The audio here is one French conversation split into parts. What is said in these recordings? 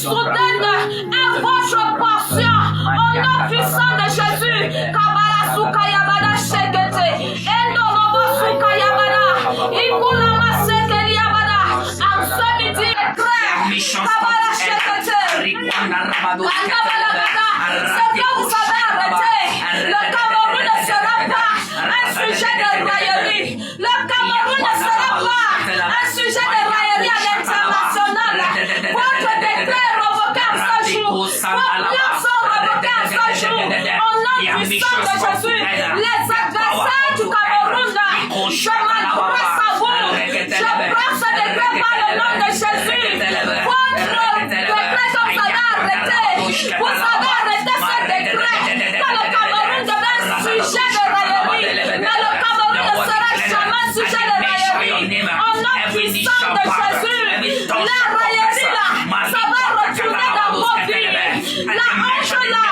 soudaine est votre portion. Au nom puissant de Jésus. Kabala Sukayabada Shekete. Endolobo Sukayabada. Ikulama Sekeliabada. En ce midi, Kabala Shekete. C'est que vous savez arrêter. Le Cameroun ne sera pas un sujet de raillerie. Le Cameroun ne sera pas un sujet de raillerie à l'international. Votre décret est revoqué en ce jour. Vos plans sont revoqués en ce jour. Au nom puissant de Jésus, les adversaires du Cameroun, je m'adresse à vous. Je prends ce décret par le nom de Jésus. Votre décret que vous avez arrêté. Vous avez arrêté ce décret. Que le Cameroun devient sujet de raillerie. Mais le Cameroun ne sera jamais sujet de raillerie. Au nom puissant de Jésus, la raillerie là, ça va retourner dans vos vies. La honte là,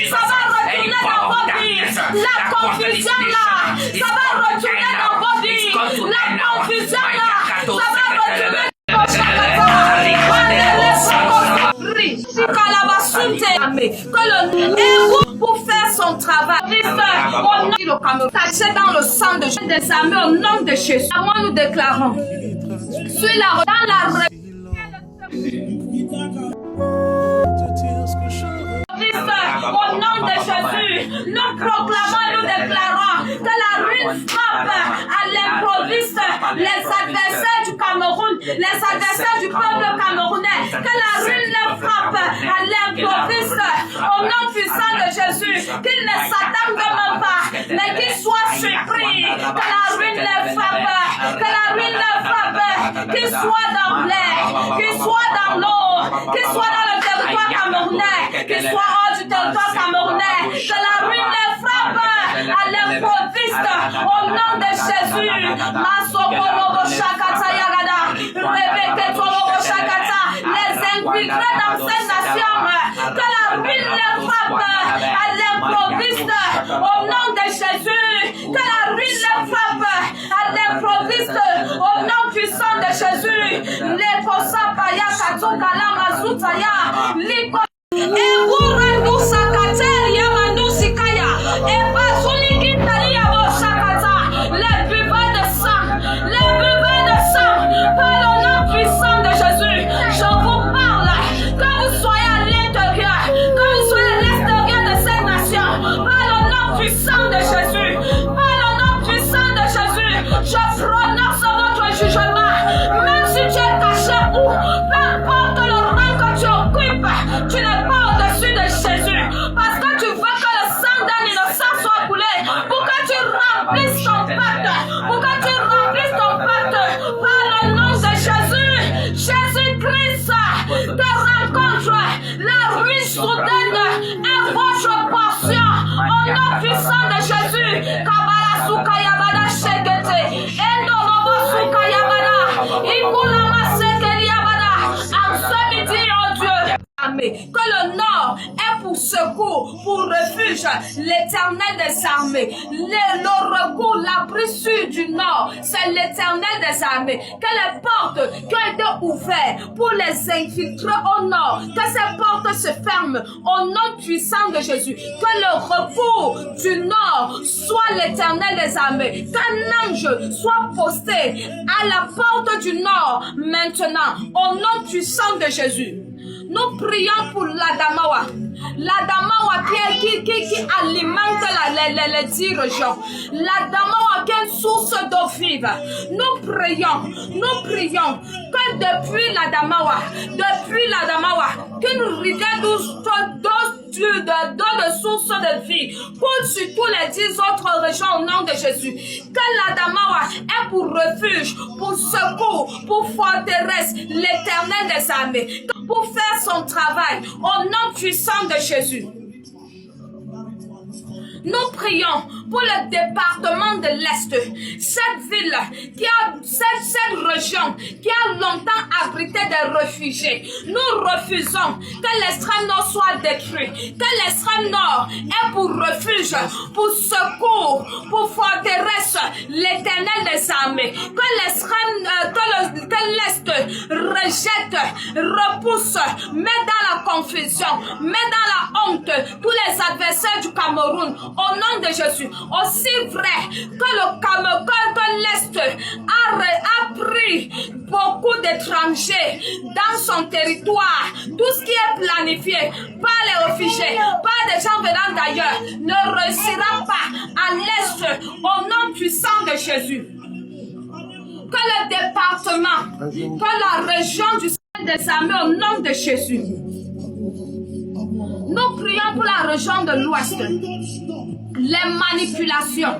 ça va retourner dans vos vies. La confusion là, ça va retourner dans vos vies. La confusion là, ça va retourner dans vos vies. Pour faire son travail, caché dans le sang de Jésus des armées au nom de Jésus. Moi nous déclarons sur la dans la au nom de Jésus, nous proclamons et nous déclarons que la ruine frappe à l'improviste les adversaires du Cameroun, les adversaires du peuple camerounais, que la ruine les frappe à l'improviste au nom puissant de Jésus, qu'ils ne s'attendent même pas, mais qu'ils soient surpris, que la ruine les frappe, que la ruine les frappe, qu'ils soient dans l'air, qu'ils soient dans l'eau, qu'ils soient dans le territoire camerounais, qu'ils soient hors du territoire camerounais, que la ruine les frappe à l'improviste au nom de Jésus. Masokolobo Shakata Yagada, Rebeke Tolobo Shakata, les infiltrés dans ces nations, que la ruine les frappe à l'improviste au nom de Jésus, que la ruine les frappe à l'improviste au nom puissant de Jésus. Les Kosapaya Katokala Mazutaya, Liko. Et vous rendez Sakateria Mandusikaya, et Basuliki Talia Boshakata, les buveurs de sang, par le nom puissant de Jésus, je vous parle, que vous soyez à l'intérieur, que vous soyez à l'extérieur de cette nation, par le nom puissant de Jésus, par le nom puissant de Jésus, je prononce votre jugement, même si tu es caché où, peu importe le rang que tu occupes, tu n'es pas au-dessus de Jésus, parce que tu veux que le sang d'un innocent soit coulé, pour que tu remplisses ton pacte, pour que tu remplisses ton pacte, par le nom de Jésus, Jésus-Christ te rencontre, la ruine soudaine est votre portion, au nom puissant de Jésus, Kabala Sukayabada Shekete, Endolobo Sukayabada, Ikulama Sekeliabada, en ce midi, oh Dieu, que le nord est pour secours, pour refuge, l'Éternel des armées. Le recours, l'abri sûr du nord, c'est l'Éternel des armées. Que les portes qui ont été ouvertes pour les infiltrer au nord, que ces portes se ferment au nom puissant de Jésus. Que le recours du nord soit l'Éternel des armées. Qu'un ange soit posté à la porte du nord maintenant, au nom puissant de Jésus. Nous prions pour l'Adamawa. L'Adamawa qui alimente les dirigeants. L'Adamawa qui est une source d'eau vive. Nous prions que depuis l'Adamawa, qu'une rivière d'eau de source de vie coule sur tous les 10 autres régions au nom de Jésus. Que l'Adamawa est pour refuge, pour secours, pour forteresse, l'Éternel des armées, pour faire son travail au nom puissant de Jésus. Nous prions pour le département de l'Est, cette ville, cette région qui a longtemps abrité des réfugiés. Nous refusons que l'extrême nord soit détruit, que l'extrême nord est pour refuge, pour secours, pour forteresse, l'Éternel des armées. Que l'Est rejette, repousse, met dans la confusion, met dans la honte tous les adversaires du Cameroun au nom de Jésus. Aussi vrai que l'Est a pris beaucoup d'étrangers dans son territoire, tout ce qui est planifié par les réfugiés, par des gens venant d'ailleurs, ne réussira pas à l'Est au nom puissant de Jésus. Que le département, que la région du ciel des armées au nom de Jésus. Nous prions pour la région de l'Ouest. Les manipulations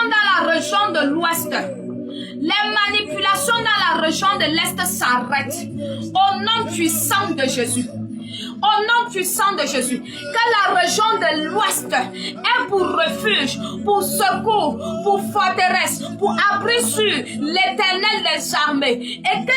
dans la région de l'Ouest, les manipulations dans la région de l'Est s'arrêtent au nom puissant de Jésus. Au nom puissant de Jésus, que la région de l'Ouest est pour refuge, pour secours, pour forteresse, pour abri sur l'Éternel des armées, et que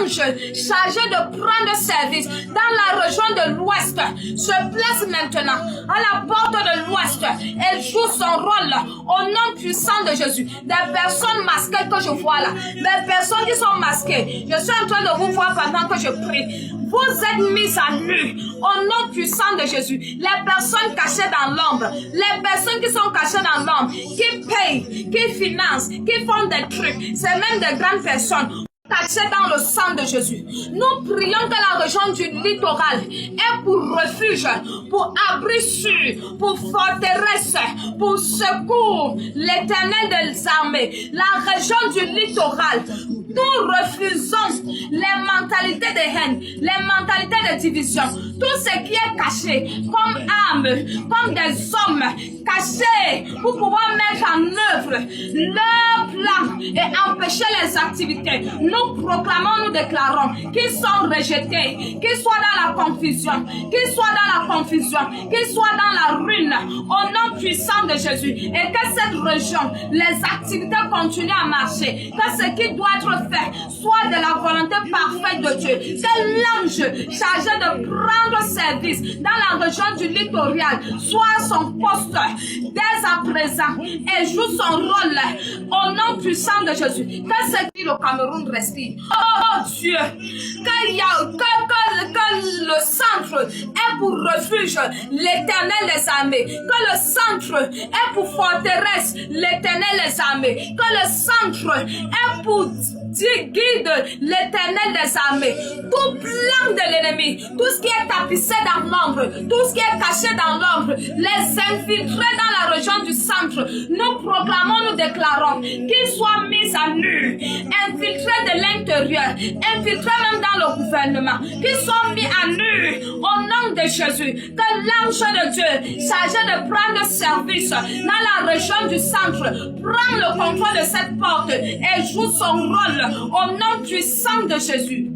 l'ange chargé de prendre service dans la région de l'Ouest se place maintenant à la porte de l'Ouest et joue son rôle au nom puissant de Jésus. Des personnes masquées que je vois là, des personnes qui sont masquées, je suis en train de vous voir pendant que je prie. Vous êtes mis à nu au nom puissant de Jésus. Les personnes cachées dans l'ombre, les personnes qui sont cachées dans l'ombre, qui payent, qui financent, qui font des trucs, c'est même des grandes personnes cachées dans le sang de Jésus. Nous prions que la région du littoral est pour refuge, pour abri sûr, pour forteresse, pour secours, l'Éternel des armées. La région du littoral, nous refusons les mentalités de haine, les mentalités de division, tout ce qui est caché comme armes, comme des hommes cachés pour pouvoir mettre en œuvre leur plan et empêcher les activités. Nous proclamons, nous déclarons qu'ils sont rejetés, qu'ils soient dans la confusion, qu'ils soient dans la confusion, qu'ils soient dans la ruine au nom puissant de Jésus, et que cette région, les activités continuent à marcher, que ce qui doit être fait soit de la volonté parfaite de Dieu, que l'ange chargé de prendre service dans la région du littoral soit à son poste dès à présent et joue son rôle au nom puissant de Jésus. Que ce qui le Cameroun respire, oh Dieu, que le centre est pour refuge l'Éternel des armées, que le centre est pour forteresse l'Éternel des armées, que le centre est pour guide l'Éternel des armées. Tout plan de l'ennemi, tout ce qui est tapissé dans l'ombre, tout ce qui est caché dans l'ombre, les infiltrés dans la région du centre, nous proclamons, nous déclarons qu'ils soient mis à nu, infiltrés de l'intérieur, infiltrés même dans le gouvernement, qu'ils soient mis à nu au nom de Jésus. Que l'ange de Dieu chargé de prendre service dans la région du centre prend le contrôle de cette porte et joue son rôle au nom puissant de Jésus.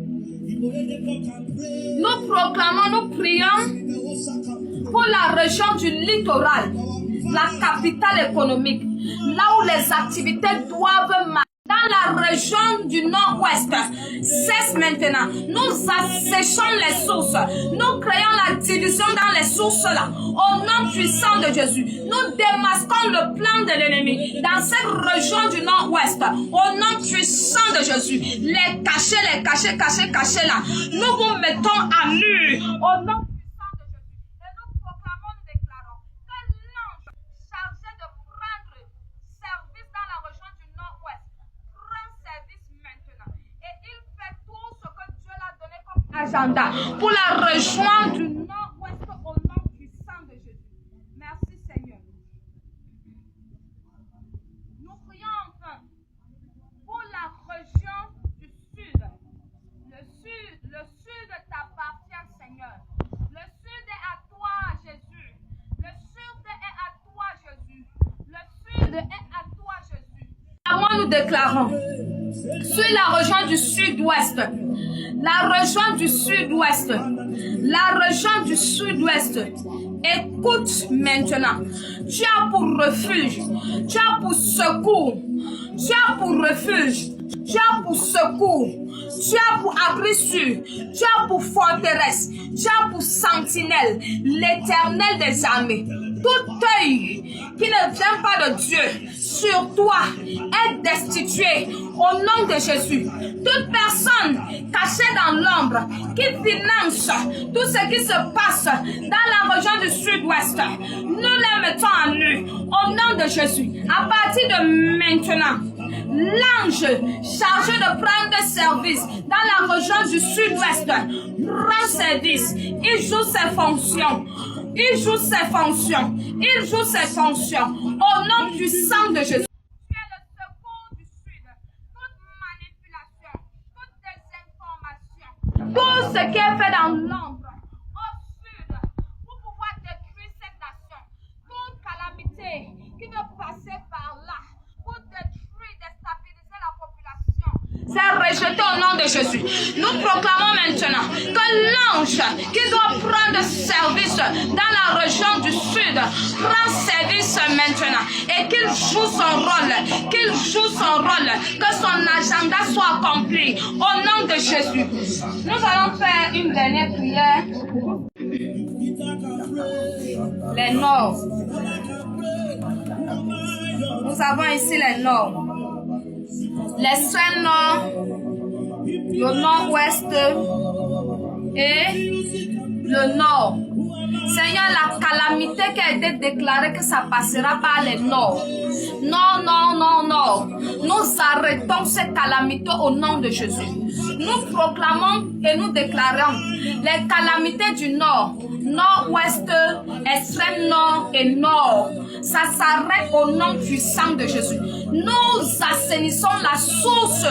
Nous proclamons, nous prions pour la région du littoral, la capitale économique, là où les activités doivent marcher. Dans la région du nord-ouest, cesse maintenant. Nous asséchons les sources. Nous créons la division dans les sources là. Au nom puissant de Jésus, nous démasquons le plan de l'ennemi dans cette région du nord-ouest. Au nom puissant de Jésus, les cachés là. Nous vous mettons à nu. Au nom puissant de Jésus. Et nous proclamons, nous déclarons que l'ange chargé de prendre service dans la région du nord-ouest service maintenant et il fait tout ce que Dieu l'a donné comme agenda pour la région du nord-ouest au nom puissant de Jésus. Merci Seigneur. Nous prions enfin pour la région du sud. Le sud t'appartient Seigneur. Le sud est à toi Jésus. Le sud est à toi Jésus. Le sud est à toi Jésus. Nous déclarons sur la région du sud-ouest, La région du sud-ouest. La région du sud-ouest. Écoute maintenant. Tu as pour refuge. Tu as pour secours. Tu as pour refuge. Tu as pour secours. Tu as pour abri sûr. Tu as pour forteresse. Tu as pour sentinelle. L'Éternel des armées. Tout œil qui ne vient pas de Dieu sur toi est destitué au nom de Jésus. Toute personne cachée dans l'ombre qui finance tout ce qui se passe dans la région du sud-ouest, nous les mettons en nu au nom de Jésus. À partir de maintenant, l'ange chargé de prendre service dans la région du sud-ouest prend service. Il joue ses fonctions. Il joue ses fonctions. Il joue ses fonctions. Au nom puissant de Jésus. Tu es le secours du sud. Toute manipulation, toute désinformation, tout ce qui est fait dans l'ombre, au sud, pour pouvoir détruire cette nation. Toute calamité qui veut passer par là, pour détruire, déstabiliser la population, c'est rejeté au nom de Jésus. Nous proclamons maintenant que l'ange qui doit prendre service dans la région du sud prend service maintenant et qu'il joue son rôle, que son agenda soit accompli au nom de Jésus. Nous allons faire une dernière prière. Les nords. Nous avons ici les nords. L'extrême nord, le nord-ouest et le nord. Seigneur, la calamité qui a été déclarée que ça passera par les nords. Non, non, non, non. Nous arrêtons cette calamité au nom de Jésus. Nous proclamons et nous déclarons les calamités du nord, nord-ouest, extrême nord et nord. Ça s'arrête au nom puissant de Jésus. Nous assainissons la source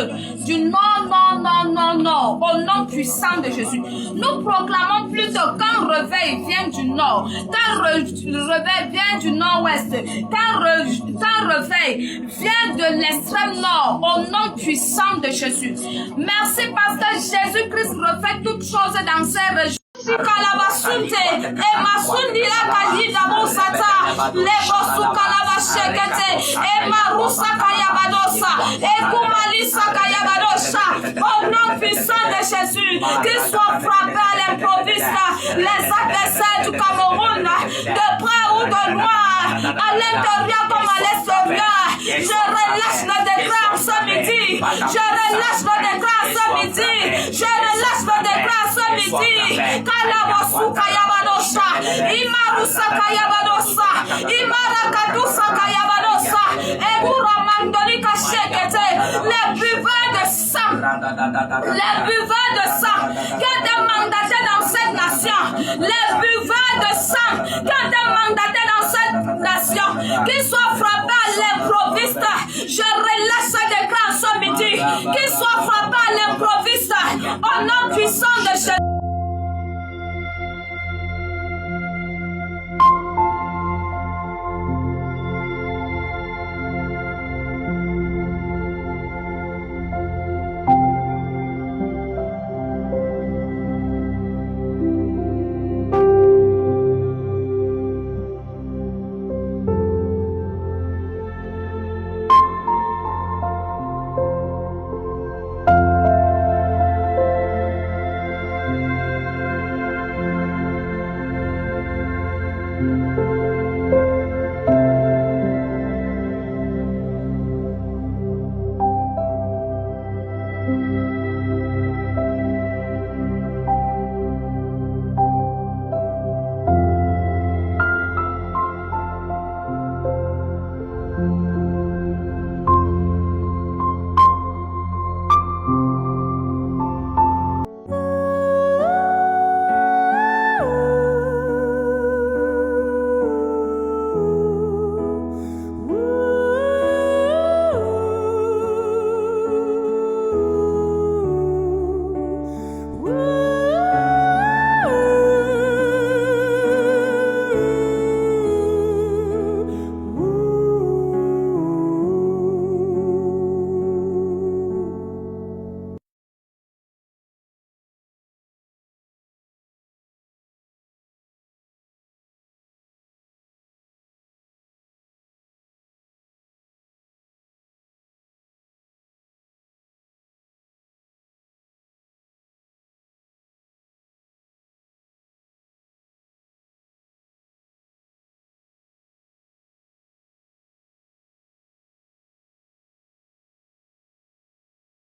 du nord, non, non, non, non, au nom puissant de Jésus. Nous proclamons plutôt qu'un réveil vient du nord, qu'un réveil vient du nord-ouest, qu'un réveil vient de l'extrême nord, au nom puissant de Jésus. Merci parce que Jésus-Christ refait toutes choses dans ces régions. Kalabasunte e masundi la kalida musata le bosu kalabashekete e marusa kayabadosa e kumalisa kayabadosa. Au nom puissant de Jésus, qu'il soit frappé à l'improviste les adversaires du Cameroun, de près ou de loin, à l'intérieur comme à l'extérieur. Je relâche le décret en ce midi. Je relâche le décret en ce midi. Je relâche le décret en ce midi. Kalabosu kayabadosa, imarusa kayabadosa, imarakadusa kayabadosa, eburamandoni kashekete, les buveurs de sang, qui ont été mandatés dans cette nation, les buveurs de sang, qui ont été mandatés dans cette nation, qu'ils soient frappés à l'improviste. Je relâche ce décret en ce midi, qu'ils soient frappés à l'improviste, au nom puissant de Jésus.